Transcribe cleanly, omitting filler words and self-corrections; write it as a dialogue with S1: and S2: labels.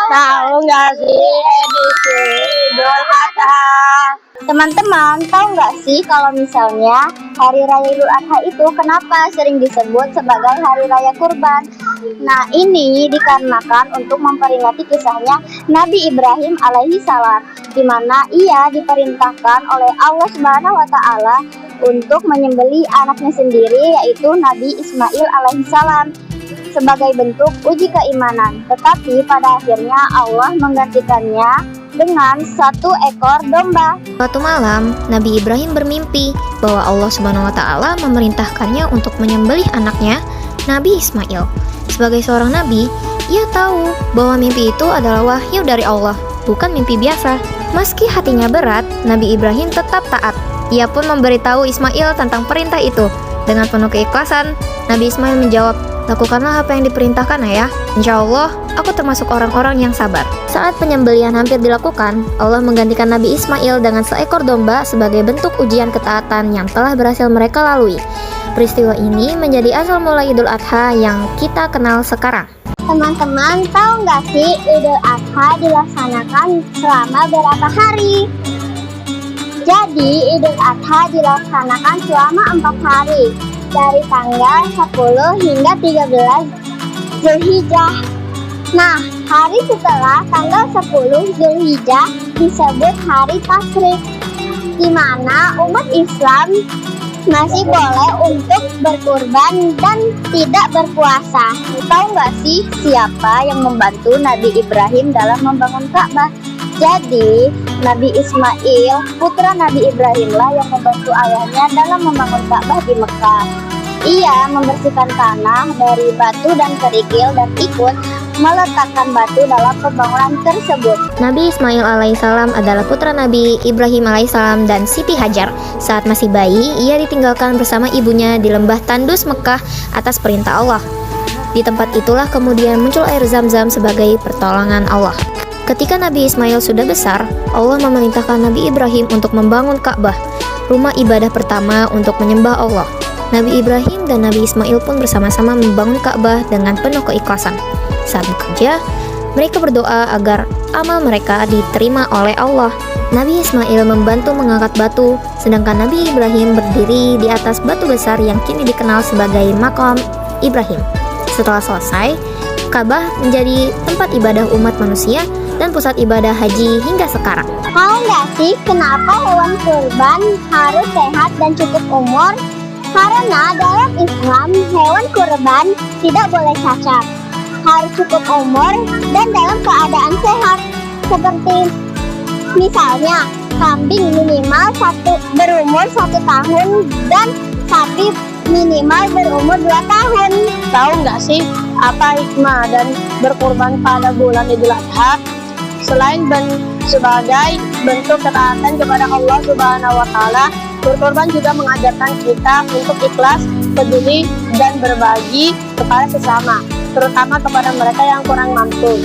S1: Tahu nggak sih edisi Idul Adha?
S2: Teman-teman, tahu nggak sih kalau misalnya Hari Raya Idul Adha itu kenapa sering disebut sebagai Hari Raya Kurban? Nah, ini dikarenakan untuk memperingati kisahnya Nabi Ibrahim alaihi salam, di mana ia diperintahkan oleh Allah Subhanahu wa taala untuk menyembelih anaknya sendiri, yaitu Nabi Ismail alaihi salam, sebagai bentuk uji keimanan. Tetapi pada akhirnya Allah menggantikannya dengan 1 ekor domba.
S3: Suatu malam, Nabi Ibrahim bermimpi bahwa Allah Subhanahu wa taala memerintahkannya untuk menyembelih anaknya, Nabi Ismail. Sebagai seorang nabi, ia tahu bahwa mimpi itu adalah wahyu dari Allah, bukan mimpi biasa. Meski hatinya berat, Nabi Ibrahim tetap taat. Ia pun memberitahu Ismail tentang perintah itu. Dengan penuh keikhlasan, Nabi Ismail menjawab, "Lakukanlah apa yang diperintahkan, Ayah. Insya Allah, aku termasuk orang-orang yang sabar." Saat penyembelihan hampir dilakukan, Allah menggantikan Nabi Ismail dengan seekor domba sebagai bentuk ujian ketaatan yang telah berhasil mereka lalui. Peristiwa ini menjadi asal mula Idul Adha yang kita kenal sekarang.
S2: Teman-teman, tahu nggak sih Idul Adha dilaksanakan selama berapa hari? Jadi, Idul Adha dilaksanakan selama 4 hari, dari tanggal 10 hingga 13 Zulhijjah. Nah, hari setelah tanggal 10 Zulhijjah disebut hari Tasyrik, di mana umat Islam masih boleh untuk berkurban dan tidak berpuasa. Tahu nggak sih siapa yang membantu Nabi Ibrahim dalam membangun Ka'bah? Jadi, Nabi Ismail, putra Nabi Ibrahim lah yang membantu ayahnya dalam membangun Ka'bah di Mekah. Ia membersihkan tanah dari batu dan kerikil dan ikut meletakkan batu dalam pembangunan tersebut.
S3: Nabi Ismail alaihissalam adalah putra Nabi Ibrahim alaihissalam dan Siti Hajar. Saat masih bayi, ia ditinggalkan bersama ibunya di lembah Tandus Mekah atas perintah Allah. Di tempat itulah kemudian muncul air Zam-Zam sebagai pertolongan Allah. Ketika Nabi Ismail sudah besar, Allah memerintahkan Nabi Ibrahim untuk membangun Ka'bah, rumah ibadah pertama untuk menyembah Allah. Nabi Ibrahim dan Nabi Ismail pun bersama-sama membangun Ka'bah dengan penuh keikhlasan. Saat bekerja, mereka berdoa agar amal mereka diterima oleh Allah. Nabi Ismail membantu mengangkat batu, sedangkan Nabi Ibrahim berdiri di atas batu besar yang kini dikenal sebagai Maqam Ibrahim. Setelah selesai, Ka'bah menjadi tempat ibadah umat manusia dan pusat ibadah haji hingga sekarang.
S2: Tahu nggak sih kenapa hewan kurban harus sehat dan cukup umur? Karena dalam Islam, hewan kurban tidak boleh cacat, harus cukup umur dan dalam keadaan sehat. Seperti misalnya kambing minimal berumur 1 tahun dan sapi minimal berumur 2 tahun.
S1: Tahu nggak sih apa hikmah dan berkurban pada bulan Idul Adha? Selain sebagai bentuk ketaatan kepada Allah Subhanahu wa taala, berkorban juga mengajarkan kita untuk ikhlas, peduli, dan berbagi kepada sesama, terutama kepada mereka yang kurang mampu.